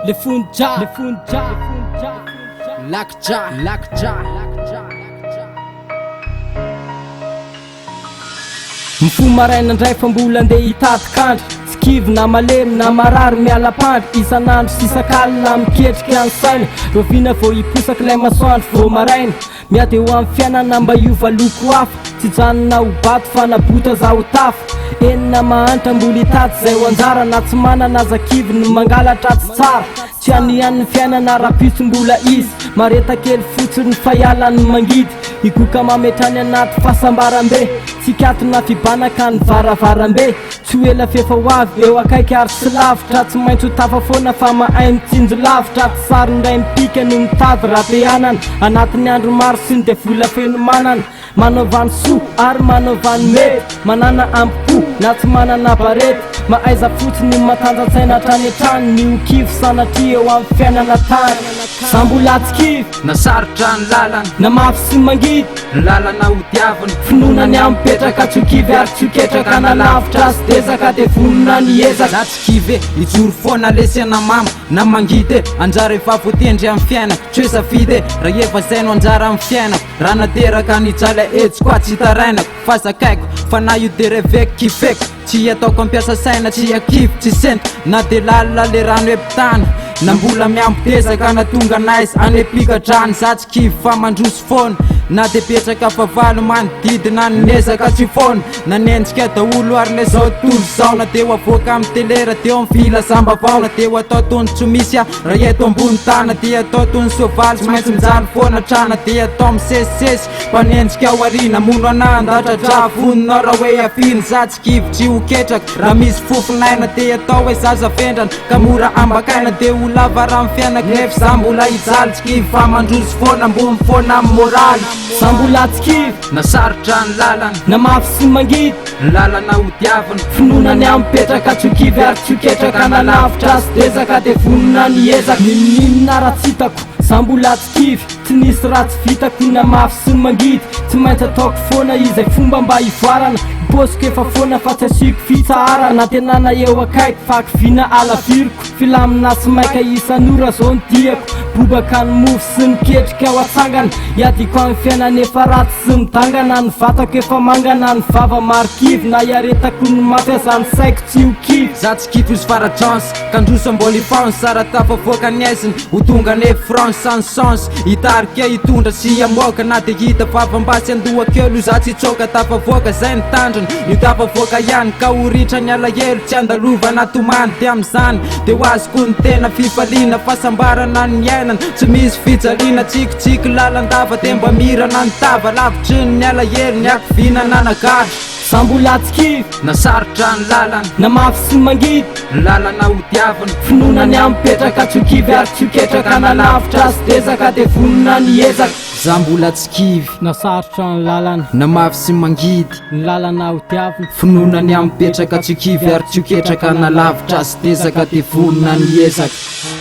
le funja lakja Mifo maraina ndray fa mbola andeha hitady kandry tsy kivy na malemy na marary miala pandry isan'andro sy isak'alina miketrika any saina rovina vao hiposaka ilay masoandro vao maraina miady eo amin'ny fiainana mba hiova loko hafa tsy janona ho bato fa nabota zaho tafa enina mahantra mbola hitady zay ho anjara na tsy manana zakivy no mangalatra tsy tsara tsy anian'ny fiainana rapitso mbola izy mareta kely fotsiny fa hialany mangidy ikoka mametrany anaty fahasambaram-be tsikatona fibanaka ny varavaram-be tsy ho ela fefa ho avy eo akaiky ary sy lavitra tsy maintsy ho tafa foana fa mahay mitsinjo lavitra tsy sarindray mipika no mitady raha-peanana anatin'ny andro maro sy ny de vola feno manana manao vany soa ary manao vany mety manana ampo na tsy manana barety maaiza fotsiny matanjatsaina hatrany hatrany ny okivy sanatria eo amin'ny fiainana tany sambola tsy kivy na sarotra ny lalana na mafy sy mangidy lalana ho diavana finonany ampetraka tsokivy ary tsoketraka na lavitra sy dezaka de vonona ny ezaka za tsy kivy ijoro foana lesena mama na mangidy anjara efa voatendry amin'ny fiainako tsy hoe safidy raha efa zay no anjara amin'ny fiainako raha nateraka ny jala etsy koa tsy tarainako fa zakaiko fa na io de reveko kifeko tsy ataoko ampiasa saina tsy akivy tsy senta na de lalina le rano epitana na mbola miampitezaka na tonga naizy any epikadrany za tsy kivy fa mandroso foana na de petraka favalo manodidina nyezaka tsy foana nanenjika daolo ary le zao tontolo zao na de ho avoaka amin'ny telera teo amin'ny filasam-bavao na de ho atao tony tsy misy a raha eto ambony tana de atao tony soavaly tsy maintsy mijaly foana trana de atao misesisesy mpanenjika ao arina mono anandatra vonona raha hoe afiny za tsy kivy tsy ho ketraka raha misy fofinaina de atao hoe zaza vendrana ka mora ambakaina de ho lava raha mifiainako nefa za mbola hijaly tsy kivy fa mandroso foana ambony foana amin'ny moraly sambola tsy kivy na sarotra ny lalana na mafy sy mangidy lalana ho diavana finonany ampetraka tsokivy ary tsoketraka na lavitra sy dezaka de vonona ny ezaka ninoninona raha tsy hitako sambola tsy kivy tsy nisy raha tsy vitako na mafy sy mangidy tsy maintsy ataoko foana izay fomba mba hivoarana bosiko efa foana fa tsy asiko fitsahara na tenana eo akaiky fa akivina alaviriko filamina sy maika isan'ora zao ny diako bobaka ny mofo sy miketrika ao atsangana iadiko amin'ny fiainana efa ratsy sy midangana ny vatako efa mangana ny vava marikivy na iaretako ny mampiazany saiko tsy ho kivy za tsy kivy izy faradransy kandroso ambony fans sara tafavoaka ny aiziny ho tonga ny france sans sens hitarika hitondra sy amoaka na de hita vavambasy andohakelo za tsy tsoka tafavoaka zay ny tandriny io tafavoaka ihany ka horitra ny alahelo tsy andalova na tomany de am'izany de ho azoko ny tena fifaliana fahasambarana ny ainana tsy misy fijaliana tsikotsiko lalandava de mba mirana ny tava lavitry ny alahelo ny akivina nanagady sambola tsy kivy na sarotra ny lalana na mafy sy mangidy lalana ho diavana finonany ampetraka tsokivy ary tsoketraka na lavitra sy dezaka de vonona ny ezaka za mbola tsy kivy na sarotra ny lalana na mafy sy mangidy ny lalana ho diavana finonany ampetraka tsokivy ary tsoketraka na lavitra sy dezaka de vonona ny ezaka